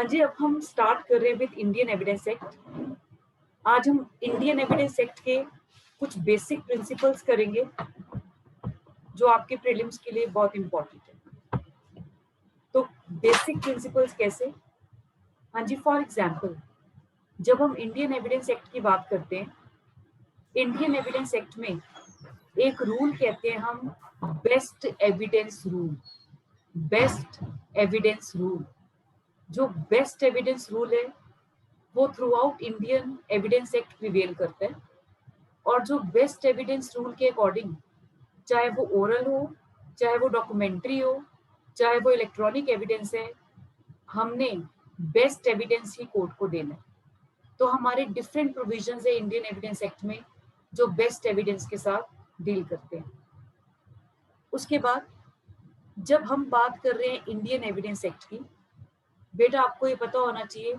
हाँ जी, अब हम स्टार्ट कर रहे हैं विद इंडियन एविडेंस एक्ट। आज हम इंडियन एविडेंस एक्ट के कुछ बेसिक प्रिंसिपल्स करेंगे जो आपके प्रीलिम्स के लिए बहुत इंपॉर्टेंट है। तो बेसिक प्रिंसिपल्स कैसे? हाँ जी, फॉर एग्जांपल जब हम इंडियन एविडेंस एक्ट की बात करते हैं, इंडियन एविडेंस एक्ट में एक रूल कहते हैं हम best evidence rule. Best evidence rule, जो बेस्ट एविडेंस रूल है वो through out Indian evidence act prevail करता है। और जो बेस्ट एविडेंस रूल के अकॉर्डिंग, चाहे वो ओरल हो, चाहे वो डॉक्यूमेंट्री हो, चाहे वो इलेक्ट्रॉनिक एविडेंस है, हमने बेस्ट एविडेंस ही कोर्ट को देना है। तो हमारे डिफरेंट प्रोविजंस है इंडियन एविडेंस एक्ट में जो बेस्ट एविडेंस के साथ डील करते हैं। उसके बाद जब हम बात कर रहे हैं इंडियन एविडेंस एक्ट की, बेटा आपको ये पता होना चाहिए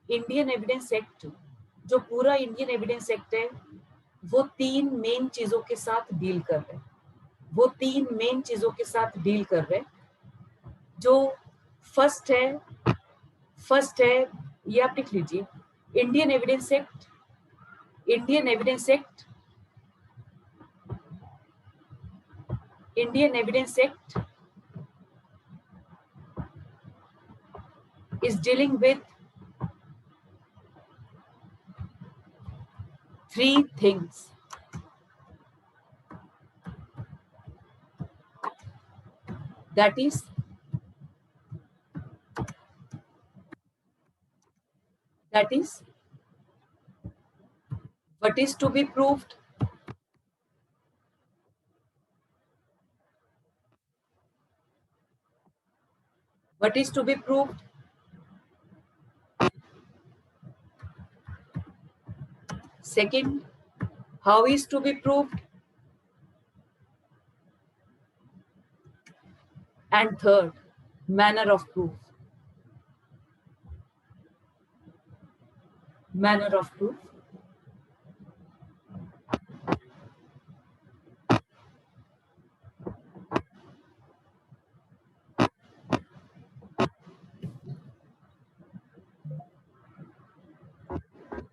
इंडियन एविडेंस एक्ट, जो पूरा इंडियन एविडेंस एक्ट है, वो तीन मेन चीजों के साथ डील कर रहे हैं। वो तीन मेन चीजों के साथ डील कर रहे हैं। जो फर्स्ट है, ये आप लिख लीजिए, Indian evidence act, Indian evidence act, Indian evidence act is dealing with three things. That is what is to be proved, what is to be proved, second, how is to be proved, and third, manner of proof. Manner of proof.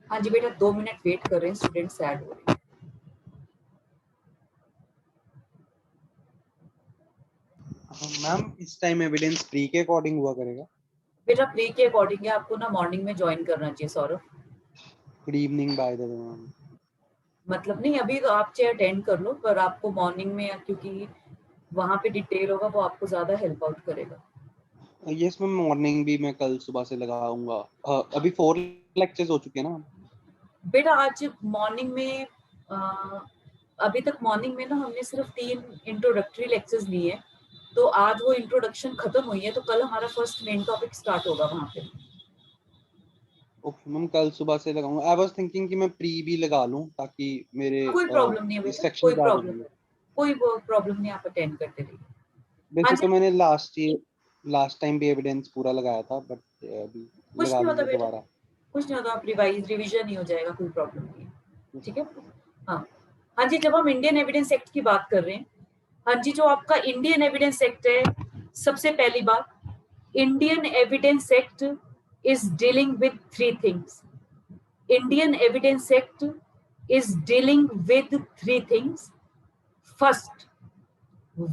हाँ जी बेटा, 2 minute wait कर रहे हैं, students add हो रहे हैं। Ma'am इस time evidence pre के अकॉर्डिंग हुआ करेगा? बेटा प्री के अकॉर्डिंग है, आपको ना मॉर्निंग में ज्वाइन करना चाहिए Saurabh. Good evening by the way ma'am. मतलब नहीं, अभी तो आप चाहे अटेंड कर लो, पर आपको मॉर्निंग में, क्योंकि वहां पे डिटेल होगा, वो आपको ज्यादा हेल्प आउट करेगा। यस मैम, मॉर्निंग भी मैं कल सुबह से लगाऊंगा। अभी 4 लेक्चर्स हो चुके हैं ना बेटा? आज मॉर्निंग में अभी तक मॉर्निंग में ना हमने सिर्फ 3 इंट्रोडक्टरी लेक्चर्स लिए हैं। तो आज वो इंट्रोडक्शन खत्म हुई है, तो कल हमारा फर्स्ट मेन टॉपिक स्टार्ट होगा वहां पे। ओके मैम, कल सुबह से लगाऊंगा। आई वाज थिंकिंग कि मैं प्री भी लगा लूं ताकि मेरे कोई प्रॉब्लम नहीं है बेटा, सेक्शन कोई ज्यादा हो प्रॉब्लम जाएंगे। कोई प्रॉब्लम नहीं, आप अटेंड करते रहिए। हाँ वैसे जी, तो मैंने लास्ट टाइम भी एविडेंस पूरा लगाया था, बट अभी कुछ लगा नहीं होता लूंगा बेटा, दोबारा। कुछ नहीं होता, आप रिवीजन ही हो जाएगा, कोई प्रॉब्लम नहीं है। ठीक है। हाँ हाँ जी, जब हम इंडियन एविडेंस एक्ट की बात कर रहे हैं, हाँ जी, जो आपका इंडियन एविडेंस एक्ट है, सबसे पहली बात, Indian evidence act is dealing with three things. Indian Evidence Act is dealing with three things. First,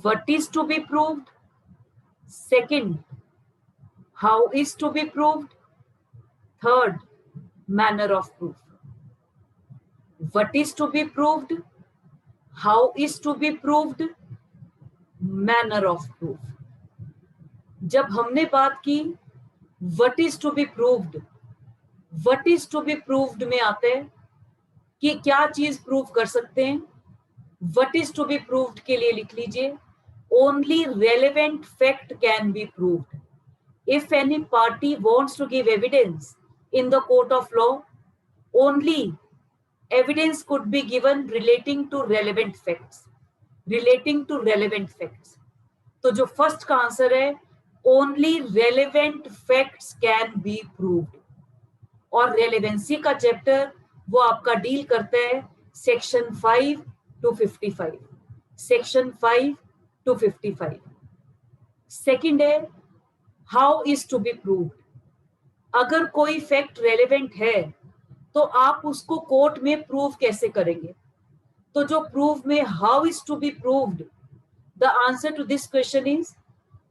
what is to be proved. Second, how is to be proved. Third, manner of proof. What is to be proved, how is to be proved, manner of proof. जब हमने बात की what is to be proved, what is to be proved में आता है कि क्या चीज प्रूव कर सकते हैं। what is to be proved के लिए लिख लीजिए, only relevant fact can be proved. If any party wants to give evidence in the court of law, only evidence could be given relating to relevant facts. Relating to relevant facts. तो जो first का answer है, only relevant facts can be proved. और relevancy का chapter वो आपका deal करता है section 5 to 55। Section 5 to 55। Second है how is to be proved. अगर कोई फैक्ट रेलेवेंट है तो आप उसको कोर्ट में प्रूव कैसे करेंगे? तो जो प्रूव में how is to be proved, the answer to this question is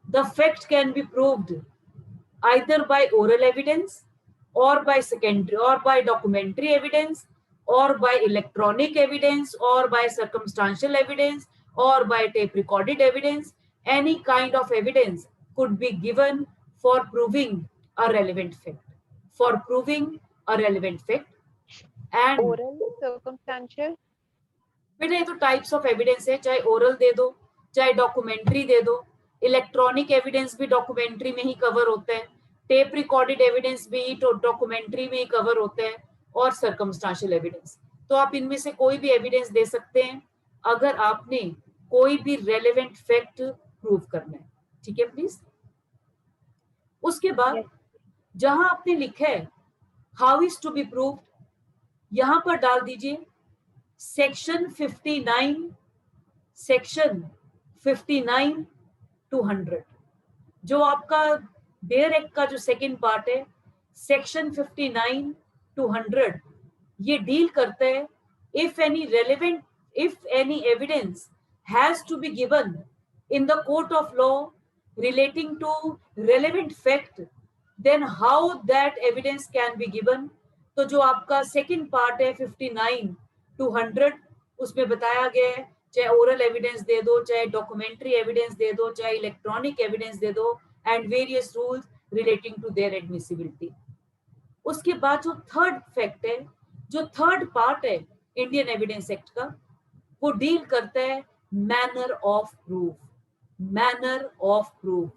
the fact can be proved either by oral evidence or by secondary or by documentary evidence or by electronic evidence or by circumstantial evidence or by tape recorded evidence. Any kind of evidence could be given for proving a relevant fact, for proving a relevant fact. And oral, circumstantial, बेटा ये तो types of evidence है, चाहे oral दे दो चाहे documentary दे दो, electronic evidence भी documentary में ही कवर होता है, टेप रिकॉर्डेड एविडेंस भी तो डॉक्यूमेंट्री में ही कवर होता है, और सर्कमस्टांशियल एविडेंस। तो आप इनमें से कोई भी एविडेंस दे सकते हैं अगर आपने कोई भी रेलेवेंट फैक्ट प्रूव करना है, ठीक है प्लीज। उसके बाद Yes. जहां आपने लिखा है how is to be proved, यहां पर डाल दीजिए सेक्शन 59, सेक्शन 59 टू 100। जो आपका बेयर एक्ट का जो सेकंड पार्ट है सेक्शन 59 टू 100, ये डील करता है if any evidence has to be given in the court of law relating to relevant fact, then how that evidence can be given. तो जो आपका सेकंड पार्ट है 59 टू 100, उसमें बताया गया है चाहे ओरल एविडेंस दे दो चाहे डॉक्यूमेंट्री एविडेंस दे दो चाहे इलेक्ट्रॉनिक एविडेंस दे दो, and various rules relating to their admissibility. उसके बाद जो थर्ड फैक्ट है, जो थर्ड पार्ट है इंडियन एविडेंस एक्ट का, वो डील करता है manner of proof, manner of proof,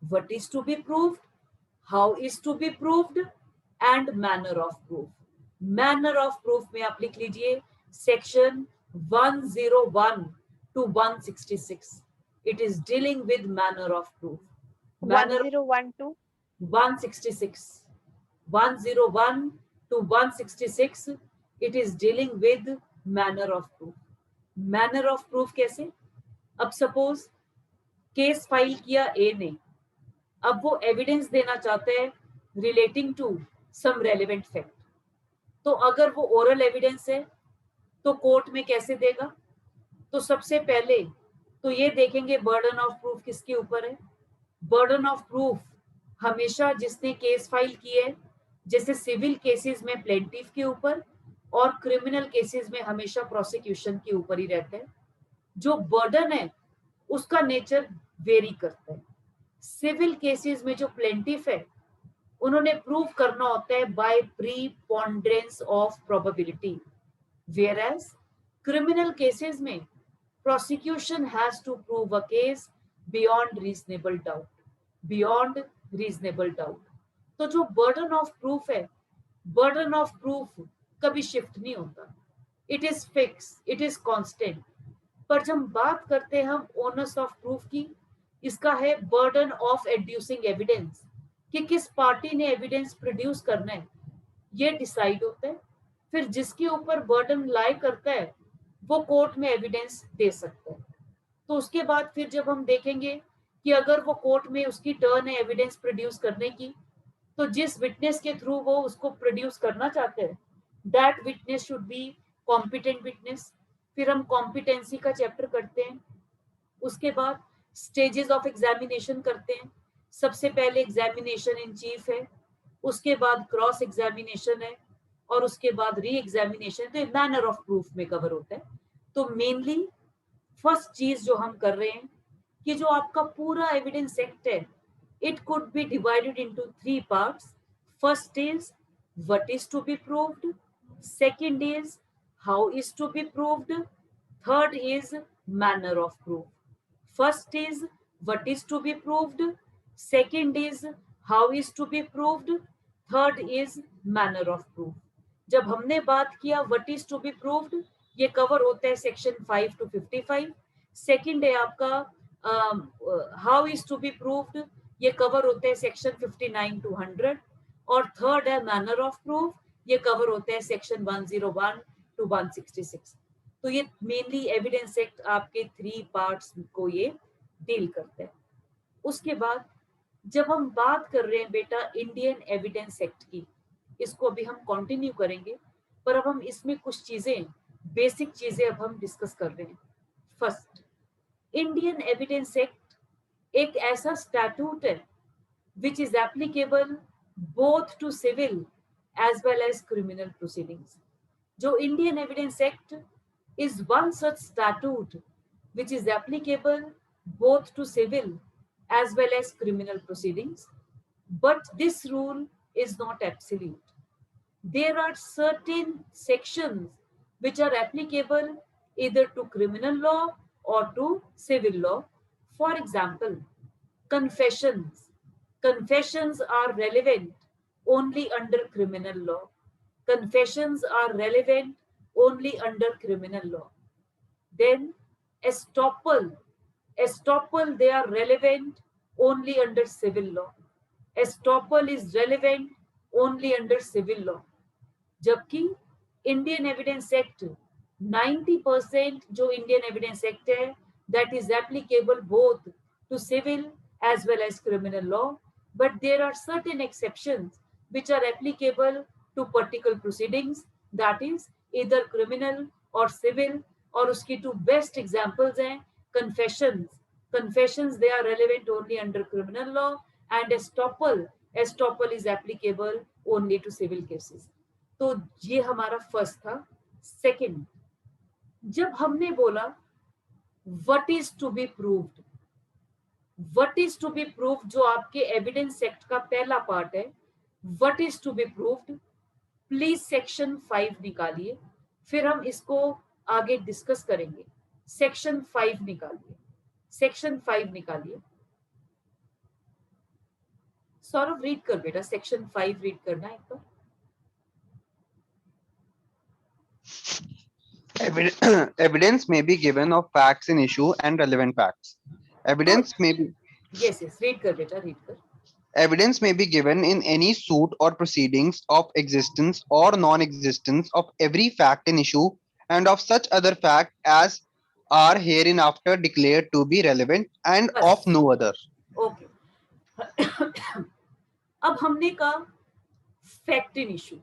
what is to be proved, how is to be proved and manner of proof. Manner of proof में आप लिख लीजिए section 101 to 166, it is dealing with manner of proof. Manner 1012, 166, 101 to 166, it is dealing with manner of proof. Manner of proof कैसे? अब suppose case file किया ए ने, अब वो एविडेंस देना चाहते हैं relating to some relevant fact, तो अगर वो ओरल एविडेंस है तो कोर्ट में कैसे देगा? तो सबसे पहले तो ये देखेंगे बर्डन ऑफ प्रूफ किसके ऊपर है। बर्डन ऑफ प्रूफ हमेशा जिसने केस फाइल की है, जैसे सिविल केसेस में प्लेंटिफ के ऊपर और क्रिमिनल केसेस में हमेशा प्रोसिक्यूशन के ऊपर ही रहता है। जो बर्डन है उसका नेचर वेरी करता है। सिविल केसेस में जो प्लेंटिफ है उन्होंने प्रूव करना होता है by preponderance of probability, whereas criminal cases में prosecution has to prove a case beyond reasonable doubt, beyond reasonable doubt। तो जो burden of proof है, burden of proof कभी shift नहीं होता, it is fixed, it is constant। पर जब बात करते हैं हम onus of proof की, इसका है burden of adducing evidence, कि किस पार्टी ने एविडेंस प्रोड्यूस करना है, ये डिसाइड होता है। फिर जिसके ऊपर बर्डन लाई करता है वो कोर्ट में एविडेंस दे सकता है। तो उसके बाद फिर जब हम देखेंगे कि अगर वो कोर्ट में उसकी टर्न है एविडेंस प्रोड्यूस करने की, तो जिस विटनेस के थ्रू वो उसको प्रोड्यूस करना चाहते हैं that witness should be competent witness. फिर हम कॉम्पिटेंसी का चैप्टर करते हैं। उसके बाद स्टेजेस ऑफ एग्जामिनेशन करते हैं। सबसे पहले एग्जामिनेशन इन चीफ है, उसके बाद क्रॉस एग्जामिनेशन है, और उसके बाद री एग्जामिनेशन। तो मैनर ऑफ प्रूफ में कवर होता है। तो मेनली फर्स्ट चीज जो हम कर रहे हैं कि जो आपका पूरा एविडेंस एक्ट है, it could be divided into 3 parts. First is what is to be proved, second is how is to be proved, third is manner of proof. First is what is to be proved, second is how is to be proved, third is manner of proof. जब हमने बात किया what is to be proved, ये cover होता है section 5 to 55। Second है आपका how is to be proved, ये कवर होता है सेक्शन 59 to 100। और थर्ड है मैनर ऑफ प्रूफ, ये कवर होता है सेक्शन 101 to 166। तो ये मेनली एविडेंस एक्ट आपके 3 पार्ट्स को ये डील करते हैं। उसके बाद जब हम बात कर रहे हैं बेटा इंडियन एविडेंस एक्ट की, इसको अभी हम कंटिन्यू करेंगे, पर अब हम इसमें कुछ चीजें, बेसिक चीजें अब हम डिस्कस कर रहे हैं। फर्स्ट, इंडियन एविडेंस एक्ट एक ऐसा स्टैट्यूट है which is applicable both to civil as well as criminal proceedings. जो Indian Evidence Act is one such statute which is applicable both to civil as well as criminal proceedings, but this rule is not absolute. There are certain sections which are applicable either to criminal law or to civil law. For example, confessions. Confessions are relevant only under criminal law. Confessions are relevant only under criminal law. Then estoppel. Estoppel, they are relevant only under civil law. Estoppel is relevant only under civil law. जबकि Indian evidence act 90% जो Indian evidence act है that is applicable both to civil as well as criminal law, but there are certain exceptions which are applicable to particular proceedings, that is either criminal or civil. और उसकी two best examples हैं confessions. Confessions, they are relevant only under criminal law, and estoppel is applicable only to civil cases. तो ये हमारा first था। Second, जब हमने बोला what is to be proved, what is to be proved जो आपके एविडेंस एक्ट का पहला पार्ट है, what is to be proved, please section 5 निकालिए, फिर हम इसको आगे डिस्कस करेंगे। सेक्शन 5 निकालिए, सेक्शन 5 निकालिए। सौरभ रीड कर बेटा, सेक्शन 5 रीड करना एक बार। Evidence may be given of facts in issue and relevant facts. Evidence may be yes read kar beta, read kar। Evidence may be given in any suit or proceedings of existence or non-existence of every fact in issue and of such other fact as are hereinafter declared to be relevant and बस। of no other. Okay अब हमने कहा fact in issue.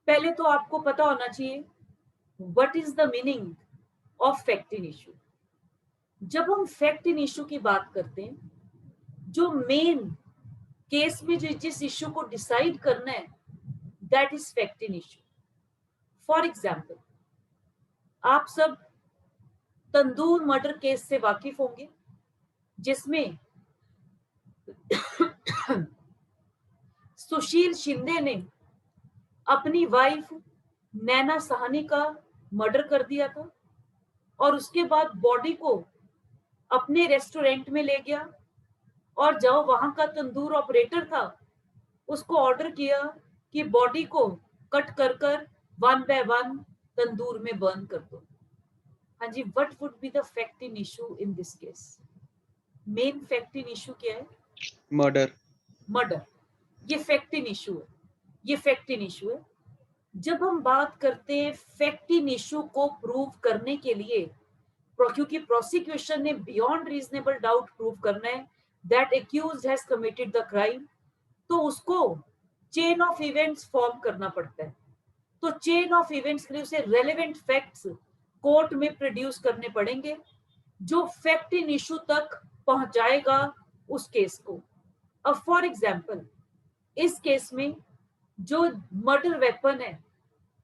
पहले तो आपको पता होना चाहिए what is the meaning of fact in issue. जब हम फैक्ट इन इशू की बात करते हैं, जो मेन केस में जो जिस इशू को डिसाइड करना है that is fact in issue. For example, आप सब तंदूर मर्डर केस से वाकिफ होंगे, जिसमें सुशील शिंदे ने अपनी वाइफ नैना साहनी का मर्डर कर दिया था और उसके बाद बॉडी को अपने रेस्टोरेंट में ले गया और जो वहां का तंदूर ऑपरेटर था उसको ऑर्डर किया कि बॉडी को कट कर कर 1 by 1 तंदूर में बर्न कर दो। हाँ जी, what would be the fact in issue in this case? Main fact in issue क्या है? Murder. मर्डर। ये फैक्ट इन इशू है, ये फैक्ट इन इशू है। जब हम बात करते हैं फैक्ट इन इशू को प्रूव करने के लिए, क्योंकि प्रोसिक्यूशन ने बियॉन्ड रीजनेबल डाउट प्रूव करना है that accused has committed the crime, तो उसको चेन ऑफ इवेंट्स फॉर्म करना पड़ता है। तो चेन ऑफ इवेंट्स के लिए उसे रेलेवेंट फैक्ट्स कोर्ट में प्रोड्यूस करने पड़ेंगे जो फैक्ट इन इशू तक पहुंचाएगा उस केस को। अब फॉर एग्जाम्पल, इस केस में जो मर्डर वेपन है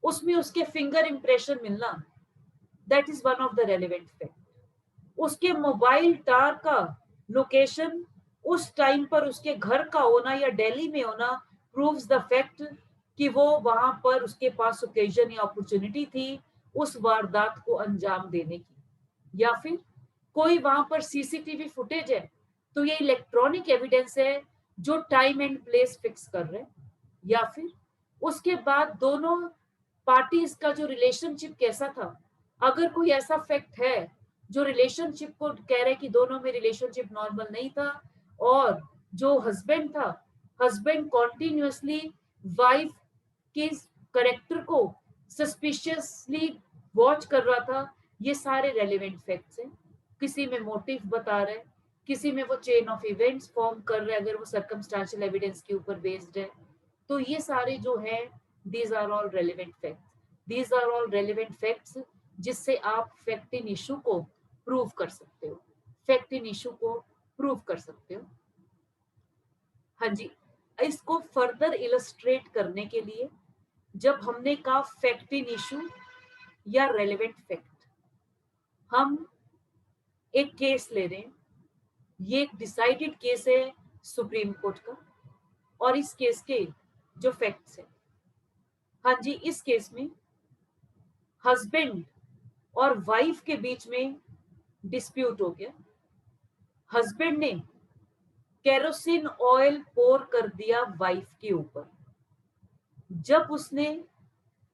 उसमें उसके फिंगर इंप्रेशन मिलना that is one of the relevant fact. उसके मोबाइल टावर का लोकेशन उस टाइम पर उसके घर का होना या दिल्ली में होना प्रूव्स द फैक्ट कि वो वहां पर उसके पास ओकेजन या अपॉर्चुनिटी थी उस वारदात को अंजाम देने की। या फिर कोई वहां पर सीसीटीवी फुटेज है तो ये इलेक्ट्रॉनिक एविडेंस है जो टाइम एंड प्लेस फिक्स कर रहे हैं। या फिर उसके बाद दोनों पार्टीज का जो रिलेशनशिप कैसा था, अगर कोई ऐसा फैक्ट है जो रिलेशनशिप को कह रहे कि दोनों में रिलेशनशिप नॉर्मल नहीं था और जो हस्बैंड था, हस्बैंड कॉन्टिन्यूअसली वाइफ के कैरेक्टर को सस्पिशियसली वॉच कर रहा था, ये सारे रेलेवेंट फैक्ट्स हैं। किसी में मोटिव बता रहे, किसी में वो चेन ऑफ इवेंट्स फॉर्म कर रहे हैं अगर वो सर्कमस्टेंशियल एविडेंस के ऊपर बेस्ड है। तो ये सारे जो है these are all relevant facts, these are all relevant facts जिससे आप फैक्ट इन इशू को प्रूव कर सकते हो, फैक्ट इन इशू को प्रूव कर सकते हो। हाँ जी, इसको फर्दर इलस्ट्रेट करने के लिए जब हमने कहा फैक्ट इन इशू या रेलेवेंट फैक्ट, हम एक केस ले रहे हैं। ये एक डिसाइडेड केस है सुप्रीम कोर्ट का, और इस केस के जो फैक्ट्स है, हाँ जी, इस केस में हस्बैंड और वाइफ के बीच में डिस्प्यूट हो गया। हस्बैंड ने केरोसिन ऑयल पोर कर दिया वाइफ के ऊपर। जब उसने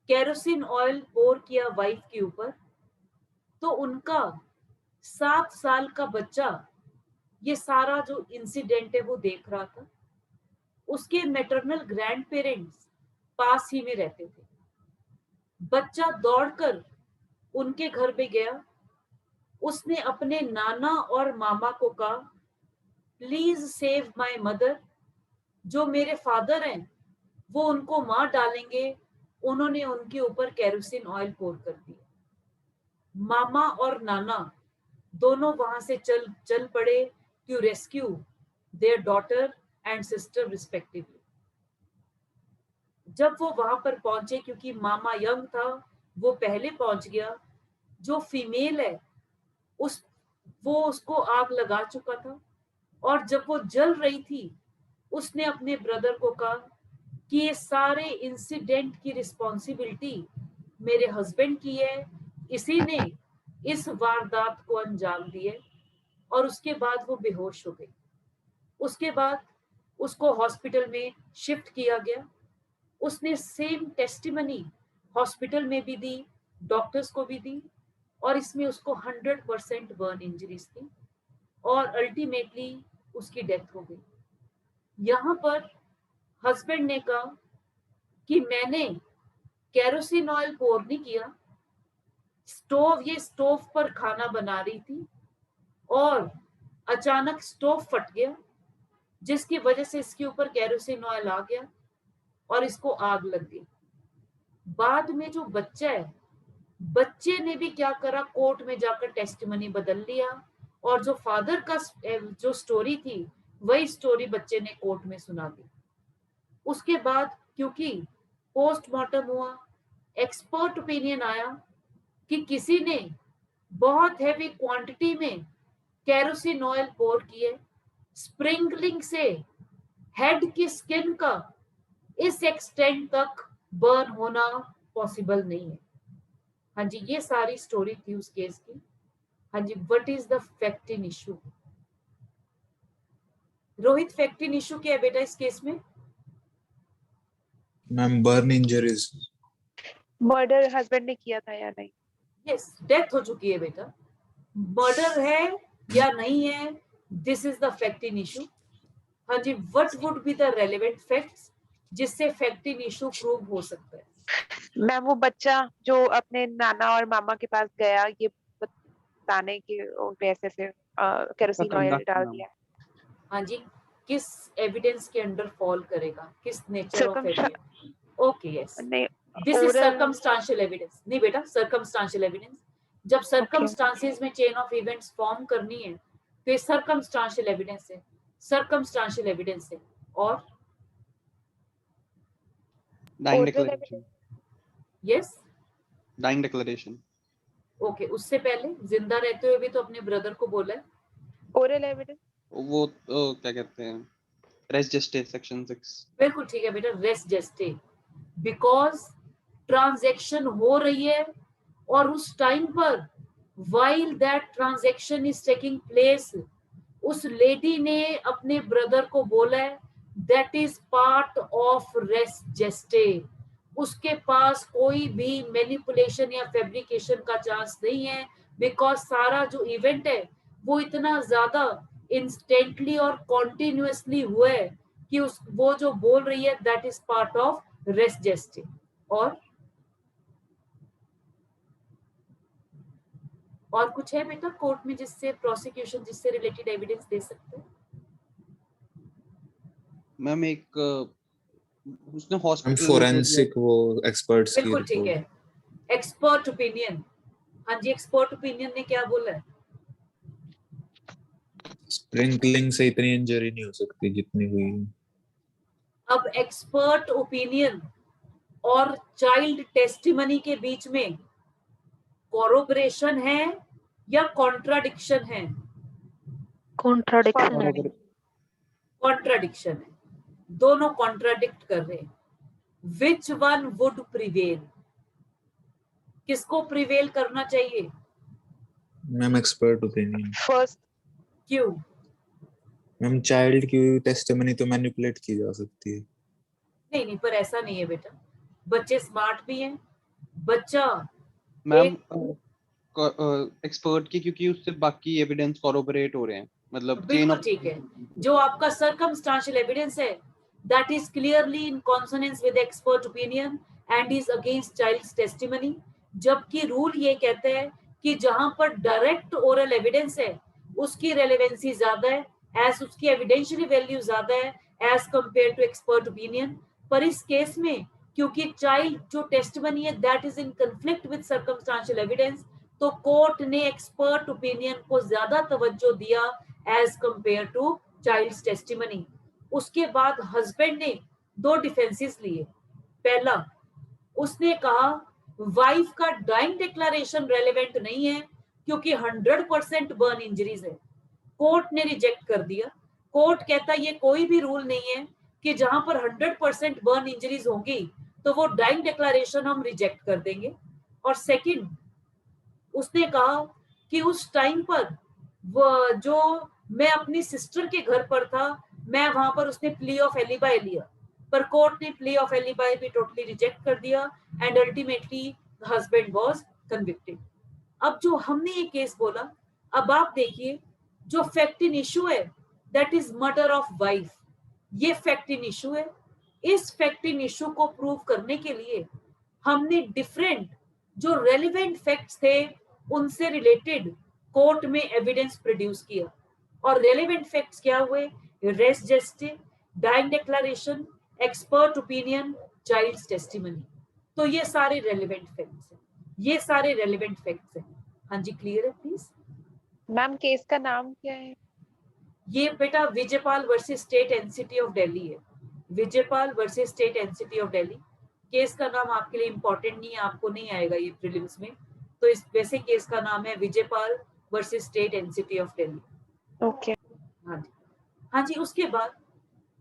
केरोसिन ऑयल पोर किया वाइफ के ऊपर, तो उनका 7 साल का बच्चा ये सारा जो इंसिडेंट है वो देख रहा था। उसके मैटरनल ग्रैंड पेरेंट्स पास ही में रहते थे। बच्चा दौड़कर उनके घर पे गया। उसने अपने नाना और मामा को कहा, प्लीज सेव माय मदर, जो मेरे फादर हैं वो उनको मार डालेंगे, उन्होंने उनके ऊपर केरोसिन ऑयल पोर कर दिया। मामा और नाना दोनों वहां से चल पड़े to rescue their daughter and sister respectively. जब वो वहां पर पहुंचे, क्योंकि मामा यंग था, वो पहले पहुंच गया। जो फीमेल है वो उसको आग लगा चुका था, और जब वो जल रही थी उसने अपने ब्रदर को कहा कि ये सारे इंसिडेंट की रिस्पॉन्सिबिलिटी मेरे हस्बैंड की है, इसी ने इस वारदात को अंजाम दिए। और उसके बाद वो बेहोश हो गई। उसके बाद उसको हॉस्पिटल में शिफ्ट किया गया। उसने सेम टेस्टिमनी हॉस्पिटल में भी दी, डॉक्टर्स को भी दी, और इसमें उसको 100% बर्न इंजरीज थी, और अल्टीमेटली उसकी डेथ हो गई। यहाँ पर हस्बैंड ने कहा कि मैंने केरोसिन ऑयल पोर नहीं किया, ये स्टोव पर खाना बना रही थी और अचानक स्टोव फट गया, जिसकी वजह से इसके ऊपर केरोसिन ऑयल आ गया और इसको आग लग गई। बाद में जो बच्चा है, बच्चे ने भी क्या करा, कोर्ट में जाकर टेस्टिमनी बदल लिया, और जो फादर का जो स्टोरी थी वही स्टोरी बच्चे ने कोर्ट में सुना दी। उसके बाद क्योंकि पोस्टमार्टम हुआ, एक्सपर्ट ओपिनियन आया कि किसी ने बहुत हैवी क्वांटिटी में केरोसिन ऑयल पोर किए, स्प्रिंकलिंग से हेड की स्किन का इस एक्सटेंट तक बर्न होना पॉसिबल नहीं है। हाँ जी, ये सारी स्टोरी थी उस केस की। हाँ जी, what is the fact in issue? Rohit, fact in issue क्या है बेटा इस केस में? Ma'am burn injuries. Murder husband ने किया था या नहीं? यस, डेथ हो चुकी है बेटा। मर्डर है या नहीं है, this is the fact in issue. हाँ जी, what would be the relevant facts जिससे फैक्ट इन इशू प्रूव हो सकता है? मैम वो बच्चा जो अपने नाना और मामा के पास गया ये बताने के वैसे से केरोसिन ऑयल डाल दिया। हाँ जी, किस एविडेंस के अंडर फॉल करेगा, किस nature of Circumstan- evidence? Okay, yes, नहीं, this is oral- circumstantial evidence. नहीं बेटा, सर्कमस्टांशियल एविडेंस। जब सर्कमस्टांसेस में चेन ऑफ इवेंट्स फॉर्म करनी है तो ये सर्कमस्टांशियल एविडेंस है, सर्कमस्टांशियल एविडेंस है। और Dying oral declaration. evidence- yes, Dying declaration. Okay, उससे पहले जिंदा रहते हुए भी तो अपने ब्रदर को बोला है। oral evidence- वो क्या कहते हैं, रेस जस्टे सेक्शन 6। बिल्कुल ठीक है बेटा, रेस्ट जस्टे, बिकॉज ट्रांजैक्शन हो रही है और उस टाइम पर while that transaction is taking place उस लेडी ने अपने ब्रदर को बोला है that is part of res gestae. उसके पास कोई भी मैनिपुलेशन या फैब्रिकेशन का चांस नहीं है, बिकॉज सारा जो इवेंट है वो इतना ज्यादा इंस्टेंटली और कॉन्टिन्यूसली हुआ है कि वो जो बोल रही है that is part of res gestae. और और कुछ है बेटा कोर्ट में जिससे प्रोसिक्यूशन जिससे रिलेटेड एविडेंस दे सकते हैं? मैम एक उसने हम हॉस्पिटल फोरेंसिक वो एक्सपर्ट्स की बिल्कुल ठीक रिपोर्ट। है, एक्सपर्ट ओपिनियन। हाँ जी, एक्सपर्ट ओपिनियन ने क्या बोला है? स्प्रिंकलिंग से इतनी इंजरी नहीं हो सकती जितनी हुई। अब एक्सपर्ट ओपिनियन और चाइल्ड टेस्टिमनी के बीच में कोरोबरेशन है या कॉन्ट्राडिक्शन है? कॉन्ट्राडिक्शन है। कॉन्ट्राडिक्शन है, दोनों कॉन्ट्राडिक्ट कर रहे हैं। Which one would prevail? किसको प्रिवेल करना चाहिए? Ma'am expert opinion. फर्स्ट। क्यों? मैम चाइल्ड की टेस्टिमनी तो मैनिपुलेट की जा सकती है। नहीं नहीं, पर ऐसा नहीं है बेटा, बच्चे स्मार्ट भी हैं। बच्चा मैम एक्सपर्ट की, क्योंकि उससे बाकी एविडेंस कॉरोबोरेट हो रहे हैं, मतलब चेन बिल्कुल ऑफ ठीक है, जो आपका सर्कमस्टांशियल एविडेंस है that is clearly in consonance with expert opinion and is against child's testimony. जबकि रूल ये कहते हैं कि जहां पर डायरेक्ट ओरल एविडेंस है उसकी रेलेवेंसी ज्यादा है, एज उसकी एविडेंशियली वैल्यू ज्यादा है as compare to expert opinion. पर इस केस में क्योंकि चाइल्ड जो टेस्टिमनी है that is in conflict with circumstantial evidence, तो कोर्ट ने एक्सपर्ट ओपिनियन को ज्यादा तवज्जो दिया as compare to child's testimony. उसके बाद हस्बैंड ने दो डिफेंसेस लिए। पहला, उसने कहा वाइफ का डाइंग डिक्लेरेशन रेलेवेंट नहीं है क्योंकि 100% बर्न इंजरीज है। कोर्ट ने रिजेक्ट कर दिया। कोर्ट कहता ये कोई भी रूल नहीं है कि जहां पर 100% बर्न इंजरीज होंगी तो वो डाइंग डिक्लेरेशन हम रिजेक्ट कर देंगे। और सेकंड, उसने कहा कि उस टाइम पर वो जो मैं अपनी सिस्टर के घर पर था, मैं वहां पर उसने प्ली ऑफ एलिबाई लिया, पर कोर्ट ने प्ली ऑफ एलिबाई भी टोटली रिजेक्ट कर दिया and ultimately husband was convicted. अब जो हमने ये केस बोला, अब आप देखिए जो फैक्ट इन इशू है that is murder of wife, ये फैक्ट इन इशू है। इस फैक्ट इन इशू को प्रूव करने के लिए हमने डिफरेंट जो रेलिवेंट फैक्ट्स थे उनसे रिलेटेड कोर्ट में एविडेंस प्रोड्यूस किया। और रेलिवेंट फैक्ट्स क्या हुए? Res gestae, dying declaration, expert opinion, child's testimony. तो ये सारे रेलिवेंट फैक्ट्स हैं, ये सारे रेलिवेंट फैक्ट्स हैं। हाँ जी, क्लियर है प्लीज? मैम केस का नाम क्या है? ये बेटा Vijaypal versus state NCT of Delhi है। Vijaypal versus state NCT of Delhi. Case का नाम आपके लिए इंपॉर्टेंट नहीं है, आपको नहीं आएगा ये प्रीलिम्स में, तो इस वैसे केस का नाम है Vijaypal versus state NCT of Delhi. Okay. हाँ जी, हाँ जी। उसके बाद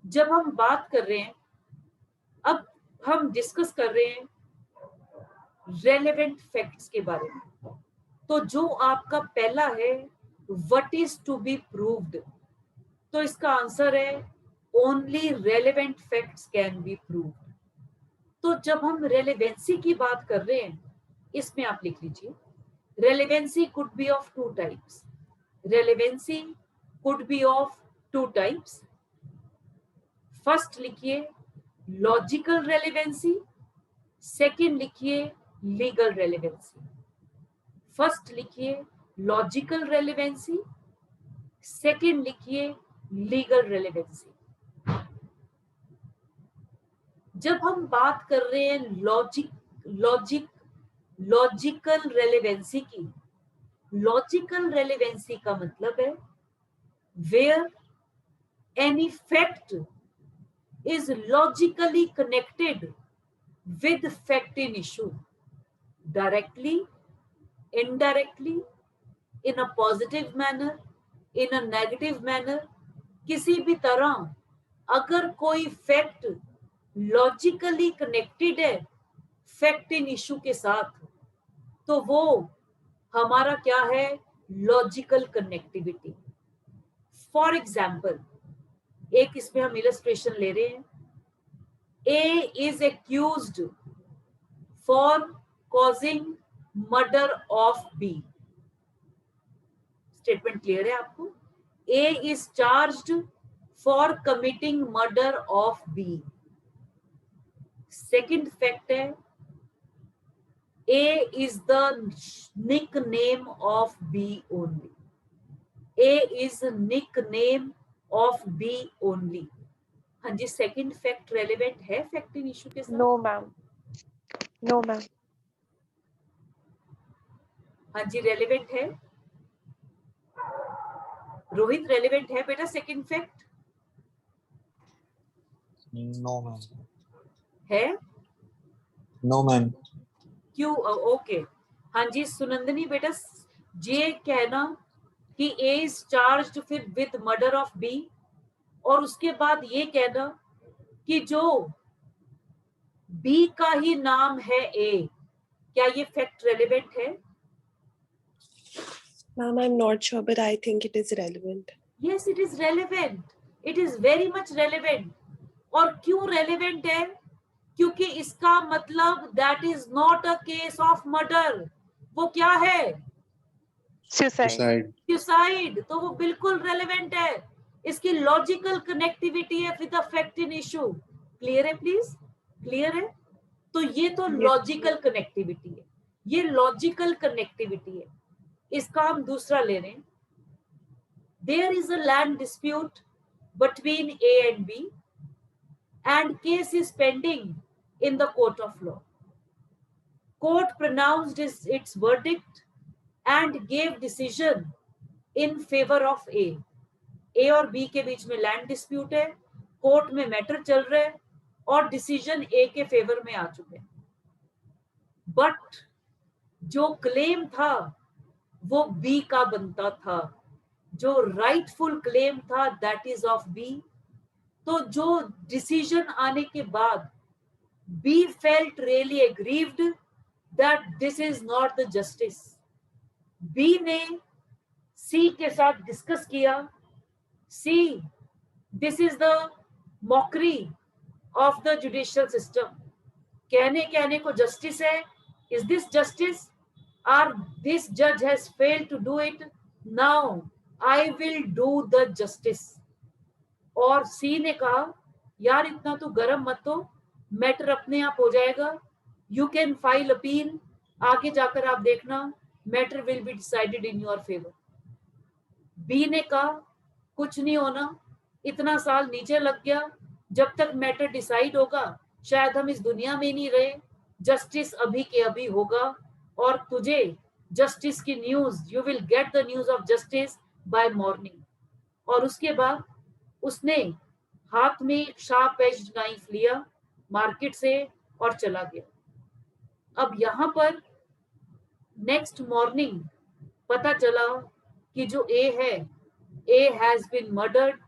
जब हम बात कर रहे हैं, अब हम डिस्कस कर रहे हैं रेलेवेंट फैक्ट्स के बारे में। तो जो आपका पहला है what is to be proved, तो इसका आंसर है only relevant facts can be proved. तो जब हम रेलेवेंसी की बात कर रहे हैं, इसमें आप लिख लीजिए relevancy could be of two types. Relevancy could be of two types. First लिखिए लॉजिकल रेलेवेंसी, सेकंड लिखिए लीगल रेलेवेंसी। फर्स्ट लिखिए लॉजिकल रेलेवेंसी, सेकंड लिखिए लीगल रेलेवेंसी। जब हम बात कर रहे हैं लॉजिकल रेलेवेंसी की, लॉजिकल रेलेवेंसी का मतलब है where any fact is logically connected with fact in issue, directly, indirectly, in a positive manner, in a negative manner, किसी भी तरह अगर कोई फैक्ट लॉजिकली कनेक्टेड है फैक्ट इन इशू के साथ, तो वो हमारा क्या है? Logical connectivity. फॉर एग्जाम्पल, एक इसमें हम इलस्ट्रेशन ले रहे हैं। A is accused for causing murder of B. Statement clear है आपको? A is charged for committing murder of B. Second fact है A is the nickname of B only. A is a nickname of B only. हाँ जी, second fact relevant है fact in issue के साथ? No ma'am, no ma'am. हाँ जी, relevant है। Rohit, relevant है बेटा सेकंड फैक्ट? नो मैम, है? No ma'am. क्यों? ओके। हाँ जी, सुनंदनी बेटा, ये कहना कि ए इज चार्ज्ड फिर विद मर्डर ऑफ बी, और उसके बाद ये कहना कि जो बी का ही नाम है ए, क्या ये फैक्ट रेलेवेंट है? Ma'am, I'm not sure, but I think it is relevant. Yes, it is relevant. It is very much relevant. और क्यों relevant है? क्योंकि इसका मतलब that is not a case of murder. वो क्या है? सुसाइड। Suicide. तो वो बिल्कुल relevant है। इसकी logical connectivity है with the fact in issue. Clear है please? Clear है? तो ये तो Yes. logical connectivity है। ये logical connectivity है। इसका हम दूसरा ले रहे हैं। There is a land dispute between A and B, and case is pending in the court of law. Court pronounced its verdict and gave decision in favor of A. A और B के बीच में land dispute है, court में matter चल रहा है और decision A के फेवर में आ चुके हैं। बट जो क्लेम था वो B का बनता था, जो राइटफुल क्लेम था दैट इज ऑफ बी। तो जो डिसीजन आने के बाद B felt really aggrieved that this is not the justice. B ने सी के साथ डिस्कस किया, C this is the mockery of the judicial system. कहने को जस्टिस है, is this justice? Are this जज has failed to do it, now I will do the justice. और C ने कहा यार इतना तो गरम मत हो, मैटर अपने आप हो जाएगा, यू कैन फाइल अपील, आगे जाकर आप देखना matter will be decided in your favour. B ने कहा कुछ नहीं होना, इतना साल नीचे लग गया, जब तक मैटर डिसाइड होगा शायद हम इस दुनिया में नहीं रहे, जस्टिस अभी के अभी होगा और तुझे जस्टिस की news, you will get the news of justice by morning. और उसके बाद उसने हाथ में एक शार्प एज्ड नाइफ लिया मार्केट से और चला गया। अब यहां पर नेक्स्ट मॉर्निंग पता चला कि जो ए है, ए हैज बीन मर्डर्ड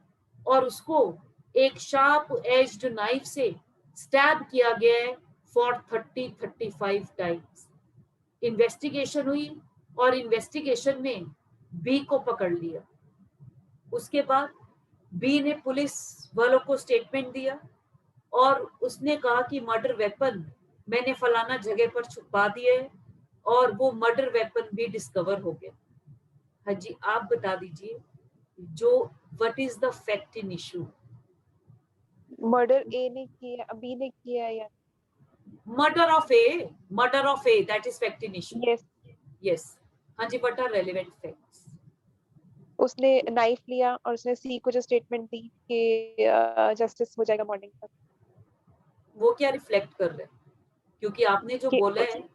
और उसको एक शार्प एज्ड नाइफ से स्टैब किया गया है फॉर 35 टाइम्स। इन्वेस्टिगेशन हुई और इन्वेस्टिगेशन में बी को पकड़ लिया। उसके बाद बी ने पुलिस वालों को स्टेटमेंट दिया और उसने कहा कि मर्डर वेपन मैंने फलाना जगह पर छुपा दिया है और वो मर्डर वेपन भी डिस्कवर हो गया। हाँ जी, आप बता दीजिए जो what is the fact in issue? Murder A ने किया, बी ने किया या? Murder of A that is fact in issue. Yes. Yes. हाँ जी, व्हाट आर रेलेवेंट फैक्ट्स? उसने नाइफ लिया और उसने सी को जो स्टेटमेंट दी कि जस्टिस हो जाएगा मॉर्निंग तक। वो क्या रिफ्लेक्ट कर रहे हैं? क्योंकि आपने जो कि- बोला है,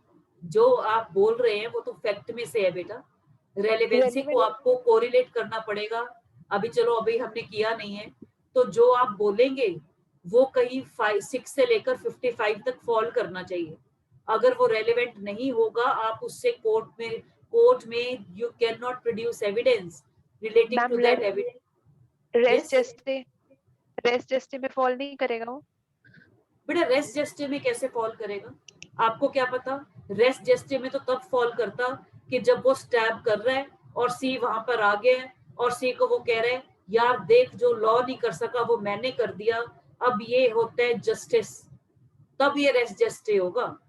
जो आप बोल रहे हैं वो तो फैक्ट में से है बेटा। रेलेवेंसी को Relevant- आपको कोरिलेट करना पड़ेगा। अभी चलो अभी हमने किया नहीं है, तो जो आप बोलेंगे वो कहीं 6 से लेकर 55 तक फॉल करना चाहिए। अगर वो रेलेवेंट नहीं होगा आप उससे कोर्ट में you can not produce evidence relating Ma'am, to that evidence. Rest Yes? जस्टे में फॉल नहीं करेगा वो। बेटा रेस्ट जस्टे में कैसे फॉल करेगा? आपको क्या पता? रेस्ट जस्टे में तो तब फॉल करता कि जब वो स्टैब कर रहा है और सी वहां पर आ गया है और सी को वो कह रहे हैं यार देख जो लॉ नहीं कर सका वो मैंने कर दिया, अब ये होता है जस्टिस, तब ये रेस्ट जस्टे होगा,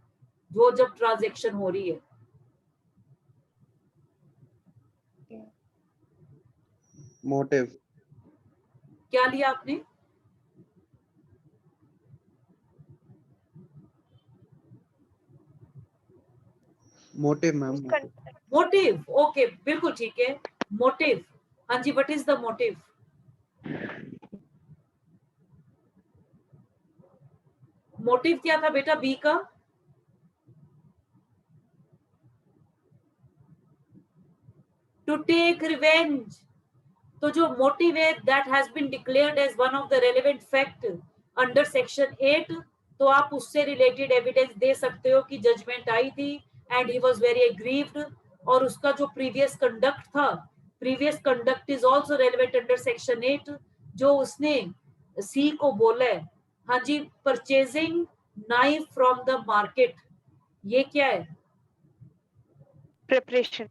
वो जब ट्रांजैक्शन हो रही है। Motive. क्या लिया आपने? Motive ma'am. मोटिव, ओके, बिल्कुल ठीक है, मोटिव। हाँ जी, what is the motive? Motive क्या था बेटा बी का? To take revenge. तो जो मोटिव है that has been declared as one of the relevant fact under section 8, तो आप उससे रिलेटेड एविडेंस दे सकते हो कि जजमेंट आई थी and he was very aggrieved, और उसका जो प्रीवियस कंडक्ट था, previous conduct is also relevant under section 8, जो उसने सी को बोला है। हाँ जी, purchasing knife from the market, ये क्या है? preparation.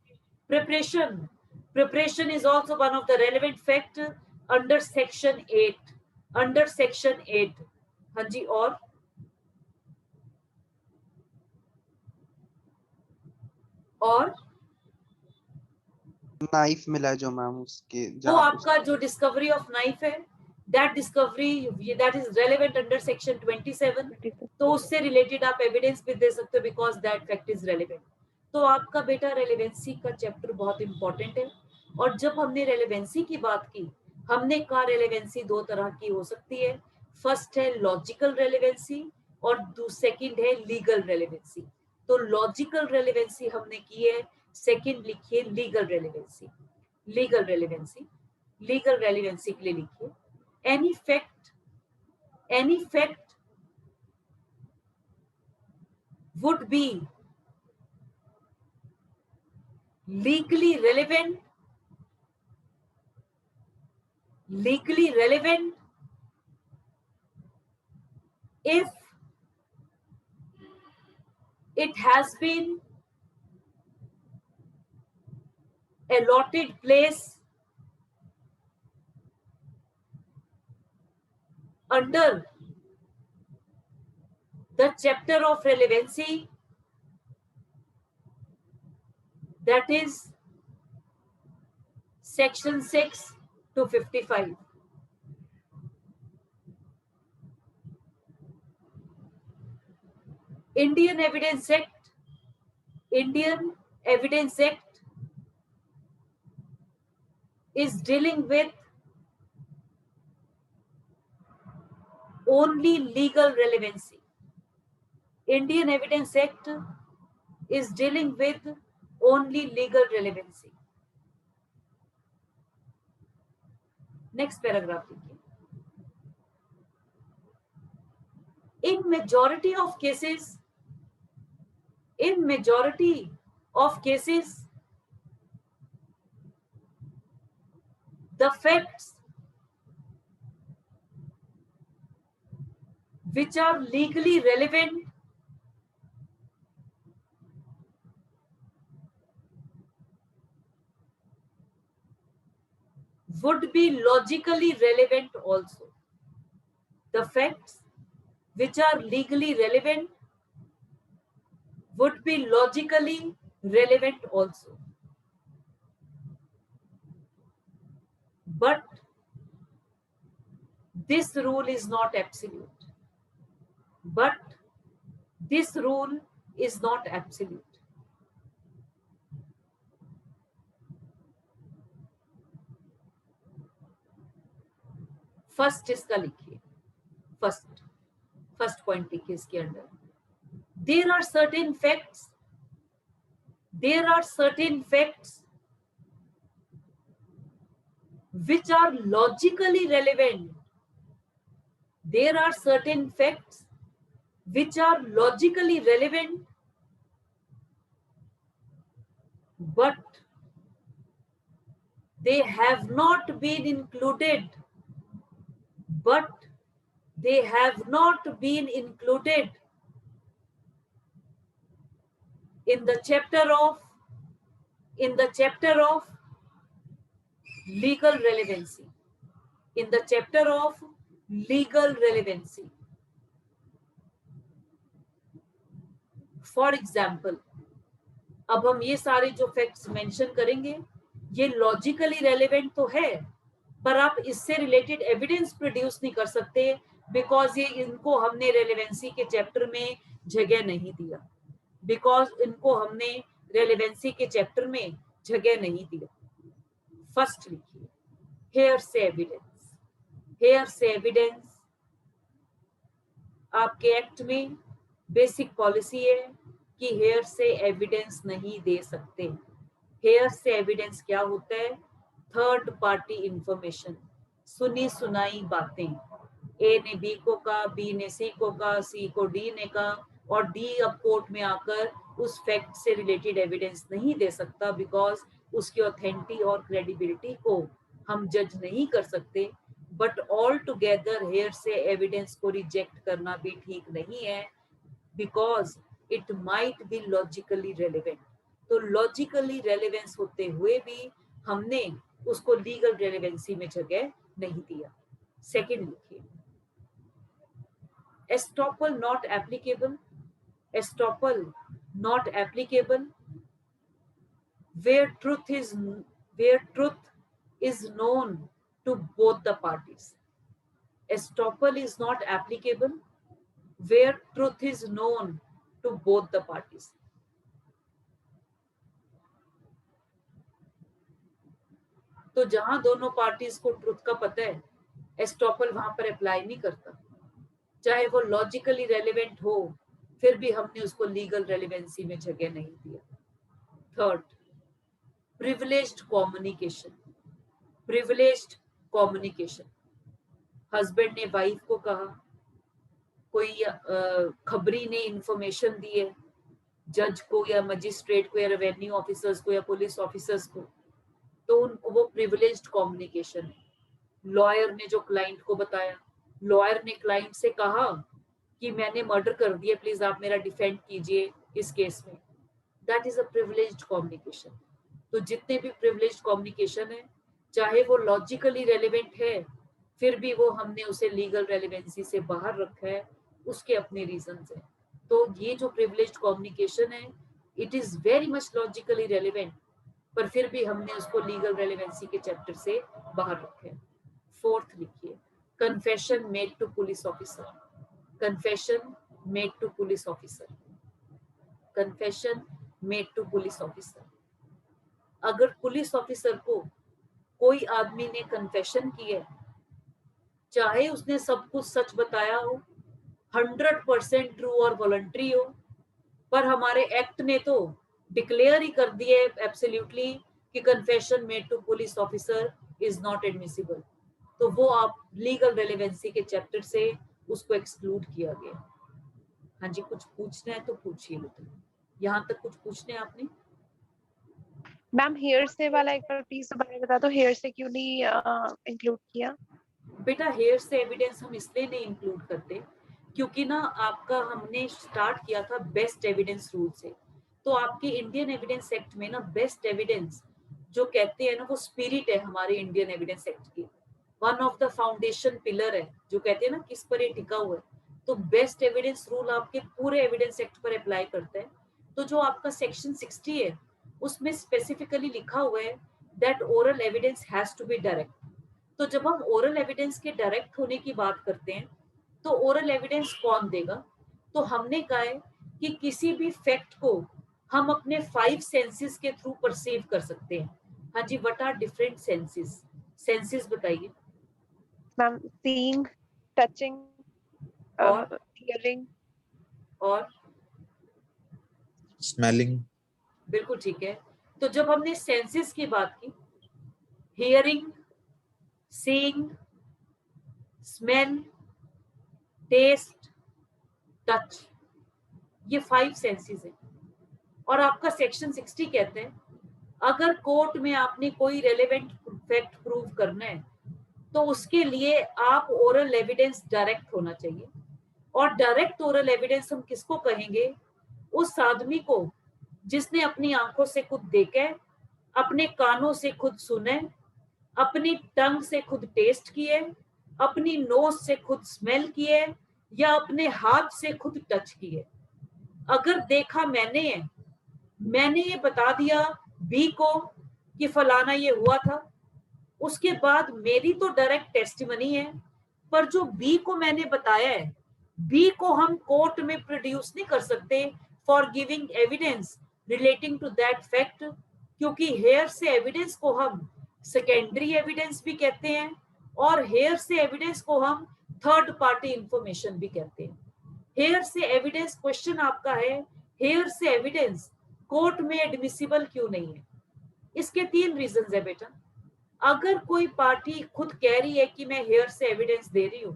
Preparation. Preparation is also one of the relevant fact under section 8. Under section 8. हाँ जी, और नाइफ मिला है जो मैम उसके वो जहाँ आपका जो डिस्कवरी ऑफ नाइफ है, that discovery that is relevant under section 27, तो उससे रिलेटेड आप एविडेंस भी दे सकते हो because that fact is relevant. तो आपका बेटा रेलेवेंसी का चैप्टर बहुत इंपॉर्टेंट है। और जब हमने रेलेवेंसी की बात की, हमने कहा रेलेवेंसी दो तरह की हो सकती है, फर्स्ट है लॉजिकल रेलेवेंसी और सेकंड है लीगल रेलेवेंसी। तो लॉजिकल रेलेवेंसी हमने की है, सेकंड लिखिए legal relevancy. Legal relevancy, legal relevancy के लिए लिखिए any fact would be legally relevant if it has been allotted place under the chapter of relevancy, that is section 6 to 55. Indian Evidence Act is dealing with only legal relevancy. Indian Evidence Act is dealing with only legal relevancy. Next paragraph. In majority of cases, the facts which are legally relevant would be logically relevant also. The facts which are legally relevant would be logically relevant also. But this rule is not absolute. First इसका लिखिए, first point लिखिए इसके अंदर, there are certain facts which are logically relevant. There are certain facts which are logically relevant, but they have not been included. In the chapter of legal relevancy. In the chapter of legal relevancy. For example, अब हम ये सारे जो facts mention करेंगे, ये logically relevant तो है, पर आप इससे रिलेटेड एविडेंस प्रोड्यूस नहीं कर सकते बिकॉज ये इनको हमने रेलेवेंसी के चैप्टर में जगह नहीं दिया, बिकॉज इनको हमने रेलेवेंसी के चैप्टर में जगह नहीं दिया। फर्स्ट लिखिए हेयरसे एविडेंस। हेयरसे एविडेंस आपके एक्ट में बेसिक पॉलिसी है कि हेयरसे एविडेंस नहीं दे सकते। हेयरसे एविडेंस क्या होता है? थर्ड पार्टी इंफॉर्मेशन, सुनी सुनाई बातें। ए ने बी को कहा, बी ने सी को कहा, सी को डी ने कहा, और डी अब कोर्ट में आकर उस फैक्ट से रिलेटेड एविडेंस नहीं दे सकता, बिकॉज उसकी ऑथेंटिटी और क्रेडिबिलिटी को हम जज नहीं कर सकते। बट ऑल टुगेदर हेयरसे एविडेंस को रिजेक्ट करना भी ठीक नहीं है, because it might be logically relevant. तो लॉजिकली रेलेवेंस होते हुए भी हमने उसको लीगल रेलेवेंसी में जगह नहीं दिया। सेकंड लिखिए estoppel not applicable। estoppel not applicable where truth is known to both the parties। estoppel is not applicable where truth is known to both the parties। तो जहां दोनों पार्टीज को ट्रुथ का पता है, एस्टॉपल वहां पर अप्लाई नहीं करता, चाहे वो लॉजिकली रेलेवेंट हो, फिर भी हमने उसको लीगल रेलेवेंसी में जगह नहीं दिया। Third, privileged communication. Privileged communication, husband ने वाइफ को कहा, कोई खबरी ने इंफॉर्मेशन दी है जज को या मजिस्ट्रेट को या रेवेन्यू ऑफिसर्स को या पुलिस ऑफिसर्स को, तो उनको वो प्रिविलेज्ड कम्युनिकेशन है। लॉयर ने जो क्लाइंट को बताया, लॉयर ने क्लाइंट से कहा कि मैंने मर्डर कर दिया, प्लीज आप मेरा डिफेंड कीजिए इस केस में, that is a privileged communication. तो जितने भी प्रिविलेज्ड कम्युनिकेशन है, चाहे वो लॉजिकली रेलेवेंट है, फिर भी वो हमने उसे लीगल रेलेवेंसी से बाहर रखा है, उसके अपने रीजंस हैं। तो ये जो प्रिविलेज्ड कम्युनिकेशन है, it is very much logically relevant, पर फिर भी हमने उसको लीगल रेलेवेंसी के चैप्टर से बाहर रखा है। फोर्थ लिखिए confession made to police officer। confession made to police officer। confession made to police officer। अगर पुलिस ऑफिसर को कोई आदमी ने कन्फेशन की है, चाहे उसने सब कुछ सच बताया हो, 100% ट्रू और वॉलंटरी हो, पर हमारे एक्ट ने तो डिक्लेयर ही कर दिया है एब्सोल्युटली कि confession made to police officer is not admissible, तो वो आप लीगल रेलेवेंसी के चैप्टर से उसको एक्सक्लूड किया गया। हाँ जी, कुछ पूछना है तो पूछिए बेटा, यहाँ तक कुछ पूछने आपने? मैम हेयर से वाला एक बार प्लीज दोबारा बता दो, हेयर से क्यों नहीं इंक्लूड किया? बेटा हेयर से एविडेंस हम इसलिए नहीं इंक्लूड करते क्योंकि ना आपका हमने स्टार्ट किया था बेस्ट एविडेंस रूल से। तो आपके इंडियन एविडेंस एक्ट में ना बेस्ट एविडेंस जो कहते हैं ना, वो स्पिरिट है हमारे इंडियन एविडेंस एक्ट की, one of the foundation pillar है, जो कहते हैं ना किस पर ये टिका हुआ है। तो बेस्ट एविडेंस रूल आपके पूरे एविडेंस एक्ट पर अप्लाई करता है। तो जो आपका सेक्शन 60 है, उसमें स्पेसिफिकली लिखा हुआ है that oral evidence has to be direct. तो जब हम ओरल एविडेंस के डायरेक्ट होने की बात करते हैं, तो ओरल एविडेंस कौन देगा? तो हमने कहा है कि किसी भी फैक्ट को हम अपने 5 सेंसेस के थ्रू परसीव कर सकते हैं। हाँ जी, what are different senses? Senses बताइए। मैम सीइंग, टचिंग, और हियरिंग और स्मेलिंग। बिल्कुल ठीक है। तो जब हमने सेंसेस की बात की, hearing, seeing, smell, taste, touch, ये 5 सेंसेस हैं। और आपका सेक्शन 60 कहते हैं अगर कोर्ट में आपने कोई रेलेवेंट फैक्ट प्रूव करना है, तो उसके लिए आप ओरल एविडेंस डायरेक्ट होना चाहिए। और डायरेक्ट ओरल एविडेंस हम किसको कहेंगे? उस आदमी को जिसने अपनी आंखों से खुद देखे, अपने कानों से खुद सुने, अपनी टंग से खुद टेस्ट किए, अपनी नोज से खुद स्मेल किए, या अपने हाथ से खुद टच किए। अगर देखा मैंने ये बता दिया बी को कि फलाना ये हुआ था, उसके बाद मेरी तो डायरेक्ट टेस्टिमनी है, पर जो बी को मैंने बताया है, बी को हम कोर्ट में प्रोड्यूस नहीं कर सकते for giving evidence relating to that fact, क्योंकि हेयर से एविडेंस को हम सेकेंडरी एविडेंस भी कहते हैं और हेयर से एविडेंस को हम थर्ड पार्टी इंफॉर्मेशन भी कहते हैं। हेयर से एविडेंस क्वेश्चन आपका है, हेयर से एविडेंस कोर्ट में एडमिसिबल क्यों नहीं है? इसके 3 रीजंस है बेटा। अगर कोई पार्टी खुद कह रही है कि मैं हेयर से एविडेंस दे रही हूं,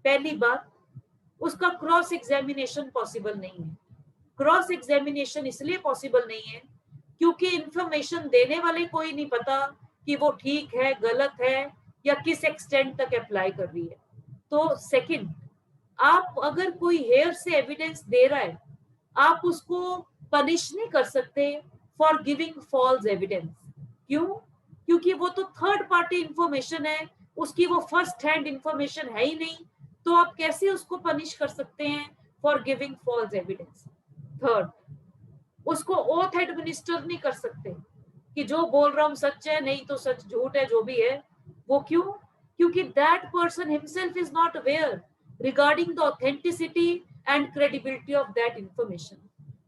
पहली बात उसका क्रॉस एग्जामिनेशन पॉसिबल नहीं है। क्रॉस एग्जामिनेशन इसलिए पॉसिबल नहीं है क्योंकि इंफॉर्मेशन देने वाले कोई नहीं पता कि वो ठीक है, गलत है या किस एक्सटेंट तक अप्लाई कर रही है। तो सेकंड, आप अगर कोई हेयर से एविडेंस दे रहा है, आप उसको पनिश नहीं कर सकते फॉर गिविंग फॉल्स एविडेंस। क्यों? क्योंकि वो तो थर्ड पार्टी इंफॉर्मेशन है, उसकी वो फर्स्ट हैंड इंफॉर्मेशन है ही नहीं, तो आप कैसे उसको पनिश कर सकते हैं for giving false evidence? Third, उसको ओथ एडमिनिस्टर नहीं कर सकते कि जो बोल रहा हूं सच है, नहीं तो सच झूठ है, जो भी है वो। क्यों? क्योंकि that person himself is not aware regarding the authenticity and credibility of that information.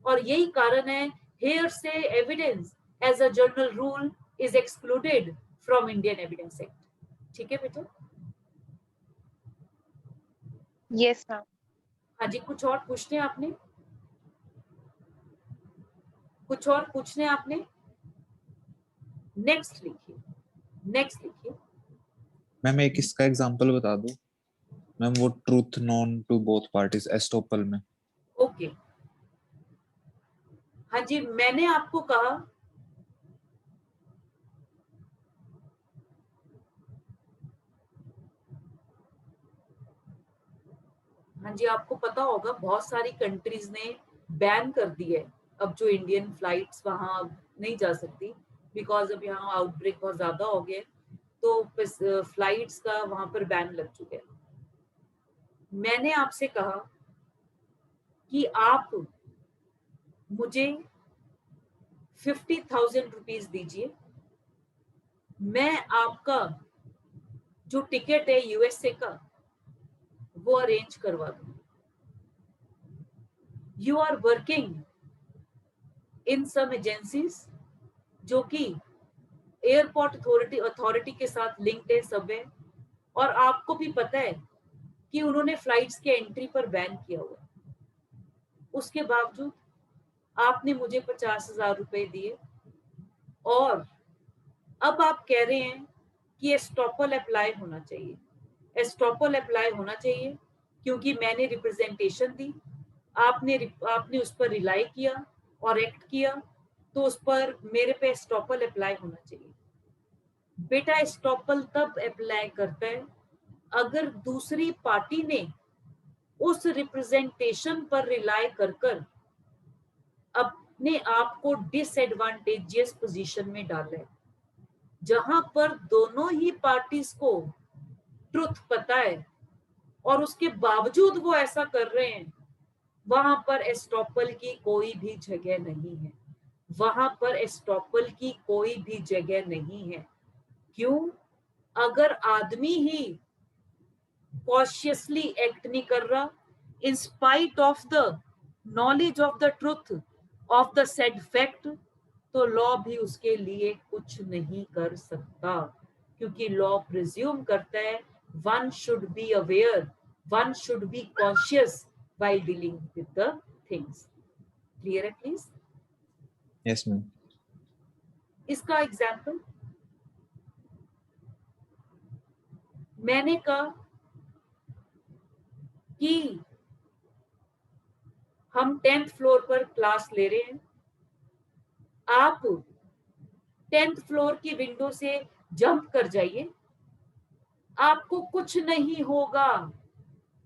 और यही कारण है hearsay evidence as a general rule is excluded from Indian evidence act. ठीक है बेटा? Yes ma'am. हाँ जी, कुछ और पूछने आपने? कुछ और पूछने आपने? नेक्स्ट लिखिए, नेक्स्ट लिखिए। मैम एक इसका एग्जांपल बता दो मैम, वो truth known to both parties estoppel में। ओके, हाँ जी, मैंने आपको कहा हाँ जी, आपको पता होगा बहुत सारी कंट्रीज ने बैन कर दी है अब जो इंडियन फ्लाइट्स वहां नहीं जा सकती, बिकॉज अब यहाँ आउटब्रेक बहुत ज्यादा हो गया, तो फ्लाइट्स का वहां पर बैन लग चुका है। मैंने आपसे कहा कि आप मुझे 50,000 रुपीज दीजिए, मैं आपका जो टिकट है यूएसए का वो अरेंज करवा दूं। You are working in some agencies जो कि एयरपोर्ट अथॉरिटी के साथ लिंक्ड है सब है, और आपको भी पता है कि उन्होंने फ्लाइट्स के एंट्री पर बैन किया हुआ। उसके बावजूद आपने मुझे 50,000 रुपए दिए और अब आप कह रहे हैं कि एस्टॉपल अप्लाई होना चाहिए। एस्टॉपल अप्लाई होना चाहिए क्योंकि मैंने रिप्रेजेंटेशन दी, आपने उस पर रिलाई किया और एक्ट किया, तो उस पर मेरे पे एस्टॉपल अप्लाई होना चाहिए। बेटा एस्टॉपल तब अप्लाई करता है अगर दूसरी पार्टी ने उस रिप्रेजेंटेशन पर रिलाई कर अपने आप को डिसएडवांटेजियस पोजीशन में डाला है। जहां पर दोनों ही पार्टीज को ट्रुथ पता है और उसके बावजूद वो ऐसा कर रहे हैं, वहां पर एस्टॉपल की कोई भी जगह नहीं है। वहां पर एस्टॉपल की कोई भी जगह नहीं है। क्यों? अगर आदमी ही कॉशियसली एक्ट नहीं कर रहा, in spite of the knowledge of the truth of the said fact, तो लॉ भी उसके लिए कुछ नहीं कर सकता, क्योंकि लॉ प्रिज्यूम करता है one should be aware, one should be conscious while dealing with the things. Clear है please? Yes ma'am. इसका एग्जाम्पल मैंने कहा कि हम 10th फ्लोर पर क्लास ले रहे हैं, आप 10th फ्लोर की विंडो से जंप कर जाइए, आपको कुछ नहीं होगा,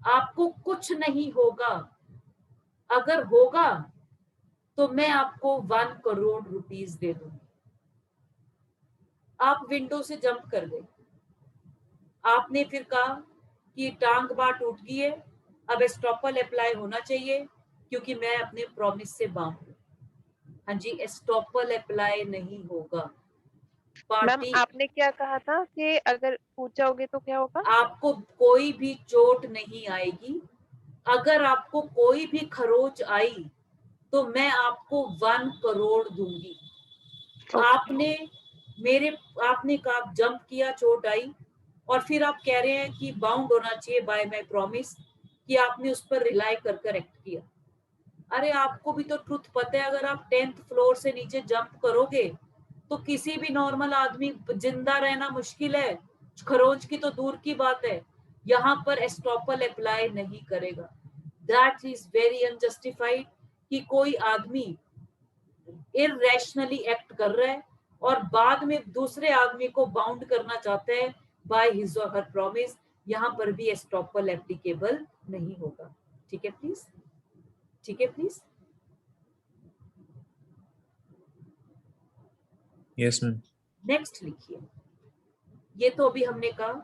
आपको कुछ नहीं होगा। अगर होगा तो मैं आपको 1 करोड़ रुपीस दे दूंगी। आप विंडो से जंप कर गए, आपने फिर कहा कि टांग बार टूट गई है, अब एस्टॉपल अप्लाई होना चाहिए क्योंकि मैं अपने प्रॉमिस से बाउंड हूं। हाँ जी, एस्टॉपल अप्लाई नहीं होगा। मैम पार्टी, आपने क्या कहा था कि अगर पूछोगे तो क्या होगा? आपको कोई भी चोट नहीं आएगी। अगर आपको कोई भी खरोच आई तो मैं आपको 1 करोड़ दूंगी। आपने कहा जंप किया, चोट आई, और फिर आप कह रहे हैं कि बाउंड होना चाहिए बाय माय प्रॉमिस, कि आपने उस पर रिलाई कर एक्ट किया। अरे आपको भी तो ट्रुथ पता है, अगर आप 10th फ्लोर से नीचे जंप करोगे तो किसी भी नॉर्मल आदमी जिंदा रहना मुश्किल है, खरोंच की तो दूर की बात है। यहाँ पर एस्टॉपल अप्लाई नहीं करेगा। दैट इज वेरी अनजस्टिफाइड कि कोई आदमी इररेशनली एक्ट कर रहा है और बाद में दूसरे आदमी को बाउंड करना चाहता है बाय हिज और हर प्रॉमिस। यहाँ पर भी एस्टॉपल एप्लीकेबल नहीं होगा। ठीक है प्लीज, ठीक है प्लीज। Yes ma'am. नेक्स्ट लिखिए, ये तो अभी हमने कहा,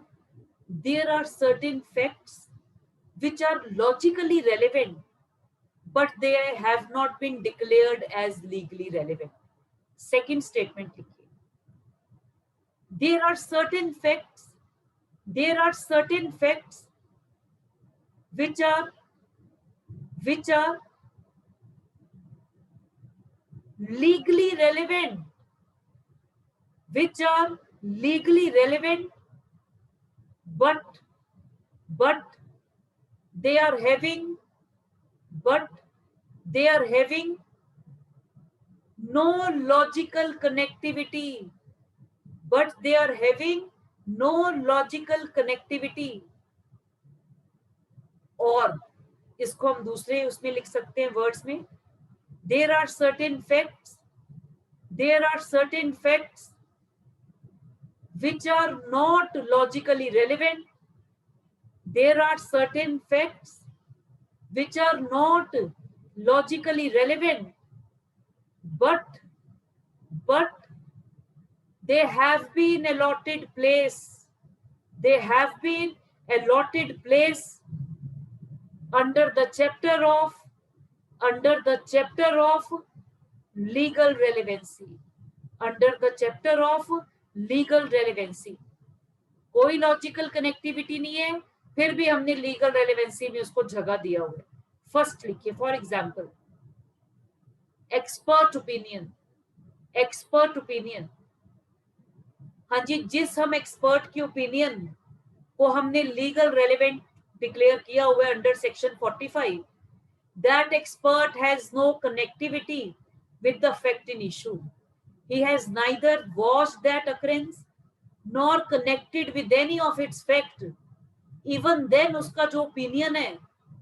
there are certain facts which are logically relevant but they have not been declared as legally relevant. Second statement लिखिए, there are certain facts which are legally relevant, but they are having no logical connectivity, और इसको हम दूसरे उसमें लिख सकते हैं words में, there are certain facts which are not logically relevant, but they have been allotted place under the chapter of legal relevancy. कोई लॉजिकल कनेक्टिविटी नहीं है, फिर भी हमने लीगल रेलेवेंसी में उसको जगह दिया हुआ है। फर्स्ट लिखिए, फॉर एग्जांपल एक्सपर्ट ओपिनियन। हाँ जी, जिस हम एक्सपर्ट की ओपिनियन को हमने लीगल रेलेवेंट डिक्लेयर किया हुआ है under section 45, that expert has no connectivity with the fact in issue. He has neither watched that occurrence nor connected with any of its fact. Even then उसका जो opinion है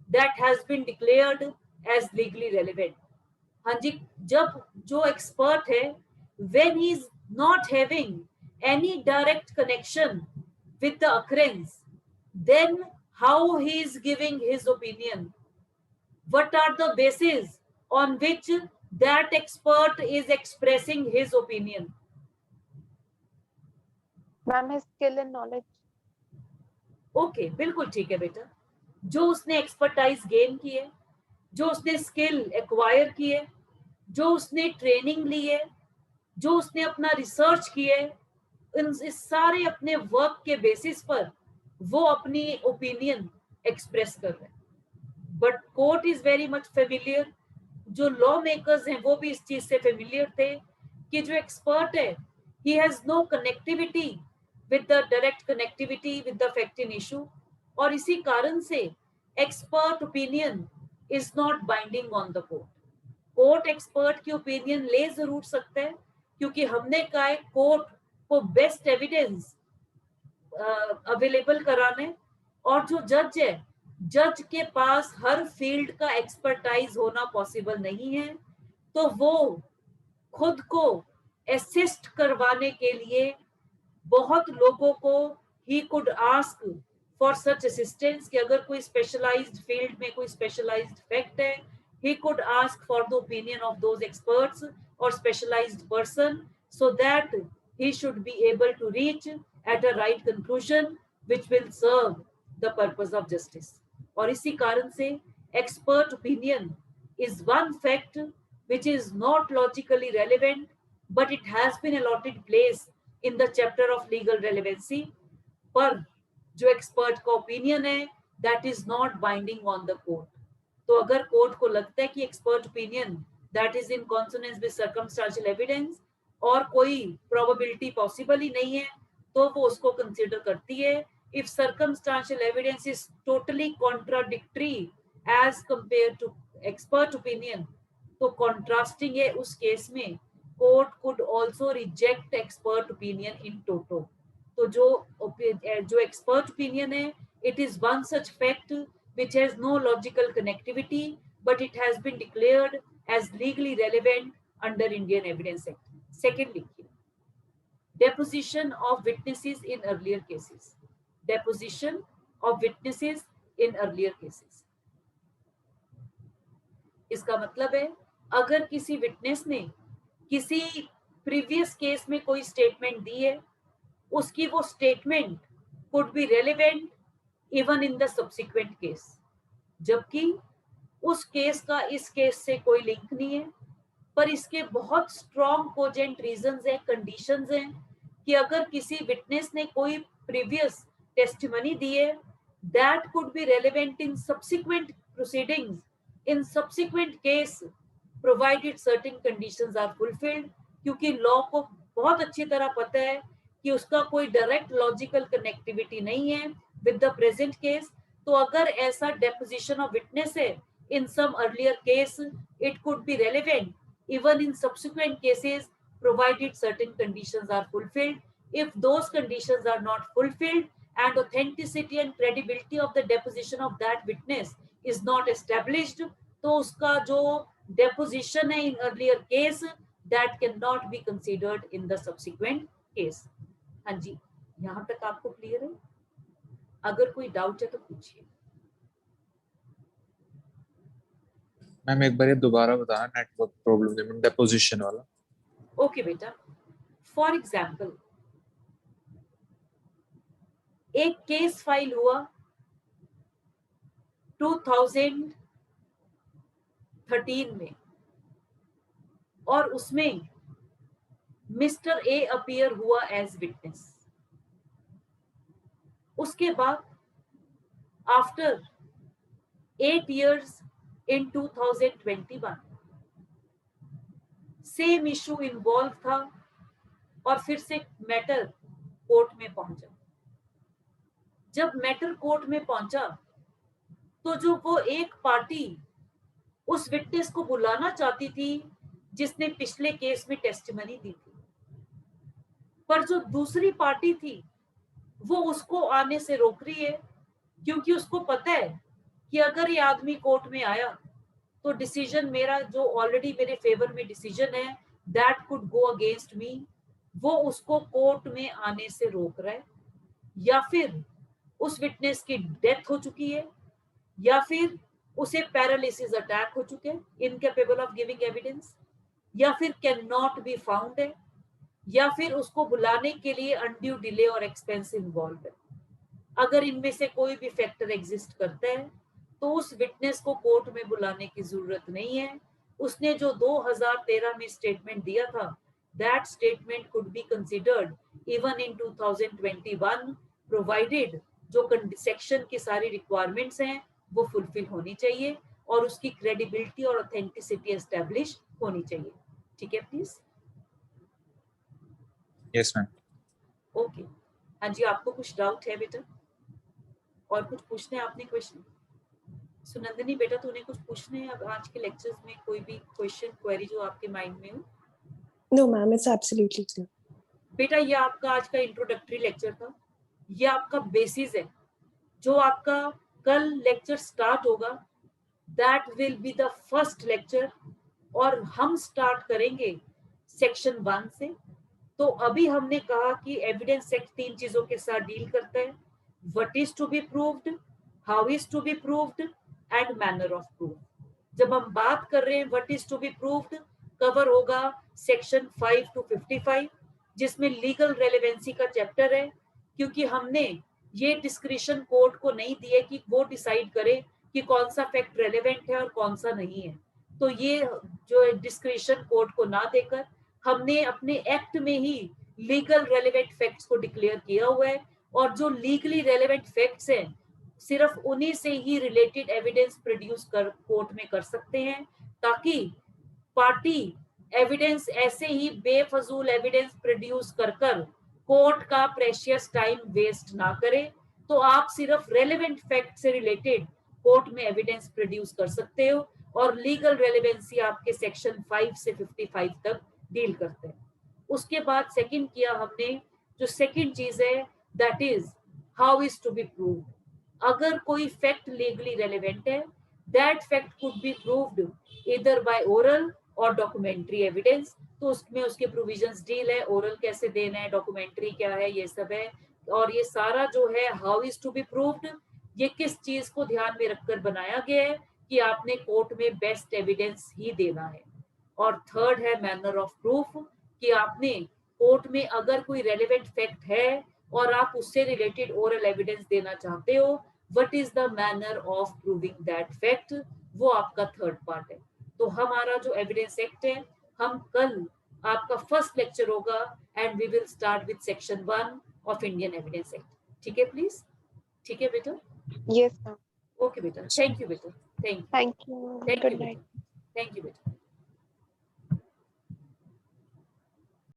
that has been declared as legally relevant. हाँ जी, जब जो expert है, when he is not having any direct connection with the occurrence, then how he is giving his opinion? What are the bases on which that expert is expressing his opinion? Ma'am है skill and knowledge. Okay, बिल्कुल ठीक है बेटा। जो उसने expertise gain की है, जो उसने स्किल एक्वायर की है, जो उसने ट्रेनिंग ली है, जो उसने अपना रिसर्च की है, इस सारे अपने वर्क के बेसिस पर वो अपनी ओपिनियन एक्सप्रेस कर रहे हैं। But court is very much familiar, जो लॉ मेकर्स हैं वो भी इस चीज से फेमिलियर थे कि जो एक्सपर्ट है, he has no connectivity with the direct connectivity with the fact in issue, और इसी कारण से expert opinion is not binding on the court. Court expert की ओपिनियन ले जरूर सकता है, क्योंकि हमने कहा है कोर्ट को बेस्ट एविडेंस अवेलेबल कराने, और जो जज है, जज के पास हर फील्ड का एक्सपर्टाइज होना पॉसिबल नहीं है, तो वो खुद को असिस्ट करवाने के लिए बहुत लोगों को he could ask for such assistance, कि अगर कोई स्पेशलाइज्ड फील्ड में कोई स्पेशलाइज्ड फैक्ट है, he could ask for the opinion of those experts or specialized person so that he should be able to reach at a right conclusion which will serve the purpose of justice. और इसी कारण से expert opinion is one fact which is not logically relevant, but it has been allotted place in the chapter of legal relevancy. पर जो expert का opinion है, that is not binding on the court. तो अगर court को लगता है कि expert opinion that is in consonance with circumstantial evidence, और कोई probability possible ही नहीं है, तो वो उसको consider करती है. If circumstantial evidence is totally contradictory as compared to expert opinion, तो contrasting है उस case में court could also reject expert opinion in toto. तो जो expert opinion है, it is one such fact which has no logical connectivity, but it has been declared as legally relevant under Indian Evidence Act. Secondly, deposition of witnesses in earlier cases. Deposition of witnesses in earlier cases. इसका मतलब है अगर किसी witness ने किसी previous case में कोई statement दी है, उसकी वो statement could be relevant even in the subsequent case, जबकि उस केस का इस केस से कोई लिंक नहीं है, पर इसके बहुत स्ट्रॉन्ग कोजेंट रीजंस हैं, कंडीशंस हैं कि अगर किसी विटनेस ने कोई प्रीवियस टेस्टिमनी दी है, that could be relevant in subsequent proceedings in subsequent case provided certain conditions are fulfilled. क्योंकि लॉ को बहुत अच्छी तरह पता है कि उसका कोई डायरेक्ट लॉजिकल कनेक्टिविटी नहीं है विद द प्रेजेंट केस. तो अगर ऐसा डेपोजिशन ऑफ विटनेस है in some earlier case, it could be relevant even in subsequent cases provided certain conditions are fulfilled. If those conditions are not fulfilled and authenticity and credibility of the deposition of that witness is not established, तो उसका जो deposition है in earlier case that cannot be considered in the subsequent case. हाँ जी, यहाँ तक आपको clear है? अगर कोई डाउट है तो पूछिए. मैम एक बार ये दोबारा बताना, नेटवर्क प्रॉब्लम डेपोजिशन वाला. ओके बेटा, फॉर एग्जाम्पल एक केस फाइल हुआ 2013 में और उसमें मिस्टर ए अपीयर हुआ एज विटनेस. उसके बाद after 8 years in 2021 same issue involve था और फिर से मैटर कोर्ट में पहुंचा. जब मैटर कोर्ट में पहुंचा तो जो वो एक पार्टी उस विटनेस को बुलाना चाहती थी जिसने पिछले केस में टेस्टिमनी दी थी, पर जो दूसरी पार्टी थी वो उसको आने से रोक रही है, क्योंकि उसको पता है कि अगर ये आदमी कोर्ट में आया तो डिसीजन मेरा जो ऑलरेडी मेरे फेवर में डिसीजन है that could go against me. वो उसको कोर्ट में आने से रोक रहा है, या फिर उस विटनेस की डेथ हो चुकी है, या फिर उसे पैरालिसिस अटैक हो चुके हैं, इनकेपेबल ऑफ गिविंग एविडेंस, या फिर कैन नॉट बी फाउंड है, या फिर उसको बुलाने के लिए अनड्यू डिले और एक्सपेंस इन्वॉल्व है. अगर इनमें से कोई भी फैक्टर एग्जिस्ट करता है तो उस विटनेस को कोर्ट में बुलाने की जरूरत नहीं है. उसने जो 2013 में स्टेटमेंट दिया था, that statement could be considered even in 2021 provided जो सेक्शन की सारी रिक्वायरमेंट्स हैं वो फुलफिल होनी चाहिए और उसकी क्रेडिबिलिटी और ऑथेंटिसिटी एस्टेब्लिश होनी चाहिए. ठीक है प्लीज? Yes ma'am. ओके. हाँ जी, आपको कुछ डाउट है बेटा और कुछ पूछने हैं आपने क्वेश्चन? सुनंदनी बेटा, तूने कुछ पूछने हैं अब आज के लेक्चर्स में? कोई भी क्वेश्चन क्वेरी जो आपके माइंड में हो? No, ma'am, it's absolutely clear. बेटा ये आपका आज का इंट्रोडक्टरी लेक्चर था, ये आपका बेसिस है. जो आपका कल लेक्चर स्टार्ट होगा that will be the first lecture और हम स्टार्ट करेंगे सेक्शन 1 से. तो अभी हमने कहा कि एविडेंस एक्ट 3 चीजों के साथ डील करता है: what is to be proved, how is to be proved and manner of proof. जब हम बात कर रहे हैं what is to be proved, cover होगा सेक्शन 5 to 55 जिसमें लीगल रेलेवेंसी का चैप्टर है, क्योंकि हमने ये डिस्क्रिशन कोर्ट को नहीं दिए कि वो डिसाइड करे कि कौन सा फैक्ट रेलेवेंट है और कौन सा नहीं है. तो ये जो डिस्क्रिशन कोर्ट को ना देकर हमने अपने एक्ट में ही लीगल रेलेवेंट फैक्ट्स को डिक्लेयर किया हुआ है, और जो लीगली रेलेवेंट फैक्ट्स हैं सिर्फ उन्हीं से ही रिलेटेड एविडेंस प्रोड्यूस कर कोर्ट में कर सकते हैं, ताकि पार्टी एविडेंस ऐसे ही बेफजूल एविडेंस प्रोड्यूस कर कोर्ट का प्रेशियस टाइम वेस्ट ना करे, तो आप सिर्फ रेलेवेंट फैक्ट से रिलेटेड कोर्ट में एविडेंस प्रोड्यूस कर सकते हो और लीगल रेलेवेंसी आपके सेक्शन 5 से 55 तक डील करते हैं। उसके बाद सेकंड किया हमने, जो सेकंड चीज है that is how is to be proved. अगर कोई फैक्ट लीगली रेलेवेंट है, that fact could be proved either by oral और डॉक्यूमेंट्री एविडेंस, तो उसमें उसके प्रोविजंस डील है, ओरल कैसे देना है, डॉक्यूमेंट्री क्या है, ये सब है। और ये सारा जो है how is to be proved, ये किस चीज को ध्यान में रखकर बनाया गया है कि आपने कोर्ट में बेस्ट एविडेंस ही देना है। और थर्ड है मैनर ऑफ प्रूफ, कि आपने कोर्ट में अगर कोई रेलेवेंट फैक्ट है और आप उससे रिलेटेड ओरल एविडेंस देना चाहते हो, what is the manner of proving that fact, वो आपका थर्ड पार्ट है। तो हमारा जो एविडेंस एक्ट है, हम कल आपका फर्स्ट लेक्चर होगा and we will start with section 1 of Indian evidence act. ठीक है प्लीज? ठीक है बेटा? Yes, ma'am. ओके बेटा, थैंक यू बेटा, thank Thank you. You Good night. बेटा, थैंक यू बेटा।